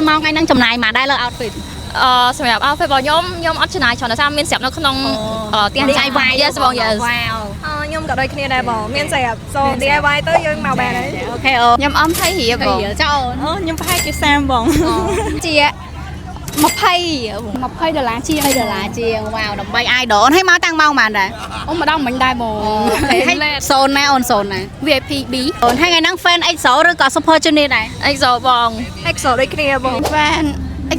มองไงนั่งจำนายมาได้เลยเอาฟิตสำหรับเอาไปบอกย่อมอัชนายชอนซ้ำมีเสียบนักขนมDIY yes บอก yes ย่อมกับโดยคณีได้บอกมีเสียบโซ DIY ตัวยังมาแบบนี้โอเคย่อมอ้อมไทยเหี่ยบอกเจ้าย่อมไพ่จะแซมบอกเจี๊ยมาไพ่$20เชียงว้าวดอกใบไอดอลให้มาตั้งเมามันได้มาดองมันได้โมให้โซนนะโซนนะ VIP B ให้ไงนั่งแฟนไอโซหรือก็ซุปเปอร์จูเนียร์ไหนไอโซบอง EXO โดยคณีบอกแฟนไอ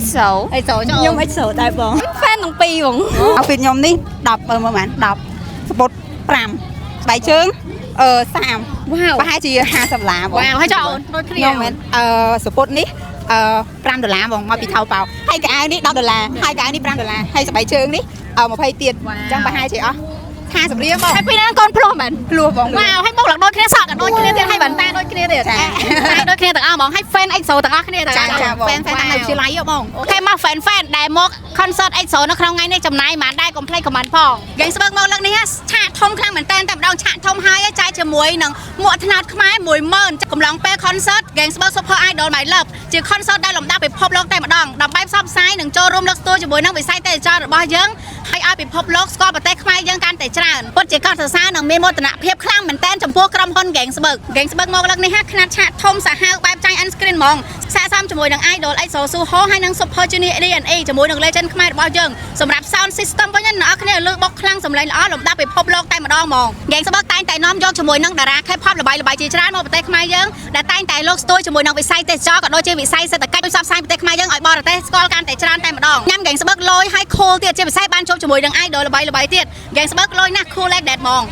โซย่อม EXO ได้บอกแฟนตั้งปีบอกเอาฟิตยมนี่ดับประมาณดับสปอตปรามใบเชิง3ว้าวให้จี$50ว้าวให้เจ้าโดยเคลียร์สปอตนี่$5បងមកពីថៅប៉ោហើយកៅអៅនេះ$ហើយកៅអៅនេះ$5ហើយស្បែកជើងនេះ20ទៀតអញ្ចឹងប្រហែលជាអស់50រៀលបងហើយពីហ្នឹងកូនភ្លោះមែនភ្លោះបងវ៉ាវហើយមកឡើងដូចគ្នាសក់ក៏ដូចគ្នាទៀតហើយបន្តែដូចគ្នាទៀតតែដូចគ្នាទាំងអស់បងហើយ fan EXO ទាំងអស់គ្នាទាំង fan តាមនៅវិទ្យាល័យបងអូខេមក fan ដែលមក concert EXO នៅក្នុងថ្ងៃនេះចំណាយប៉ុន្មានដែរកុំភ្លេច comment ផងយើងស្បើកមកលើកនេះឆាកធំខ្លាំងមែនតែម្ដងឆាកធំហើយចែកជាមួយនឹងមួកថ្នោតខ្មែរ10000កំឡុងពេល concert យើងស្បើក Super Idol My Love ជា concert ដែលលំដាប់ពិភពលោកតែម្ដងដើម្បីផ្សព្វផ្សាយនិងចូលរួមលើកស្ទួយជាមួយនឹងវិស័យទេសចររបស់យើងហើយឲ្យពិភពលោកស្គាល់ប្រទេសខ្មែរយើងកាន់តែច្រើនពិតជាកត់សរសើរនិងមានមោទនភាពខ្លាំងមែនតែនចំពោះក្រុមហ៊ុន Gang Sberg មកលើកនេះខ្នាតឆាកធំសាហាវបែបចាញ់ on screen ហ្មងស័ក្តិសមជាមួយនឹង Idol EXO Suho ហើយនិង Super Junior DNA ជាមួយនឹង Legend ខ្មែររបស់យើងសម្រាប់ Sound System វិញអ្នកនរគ្នាលើបុកខ្លាំងសម្លេងល្អលំដាប់ពិភពលោកតែម្ដងហ្មង Gang Sberg តែងតែនាំយកជាមួយនឹងតារា K-pop ល្បីៗជាច្រើនមកប្រទេសខ្មែរយើងដែលតែងតែលើកស្ទួយជាមួយនឹងវិស័យទេសចរក៏ដូចជាវិស័យសេដ្ឋកិច្ចផ្សព្វផ្សាយប្រទេសខ្មែរយើងឲ្យបរទេសស្គាល់កាន់តែច្រើនតែម្ដងញ៉ាំ Gang Sberg លយហើយ cool ទៀតជាពិសេសបានជួបជាមួយនឹង Idol ល្បីៗទៀត Gang Sberg លយណាស់ cool like that ហ្មង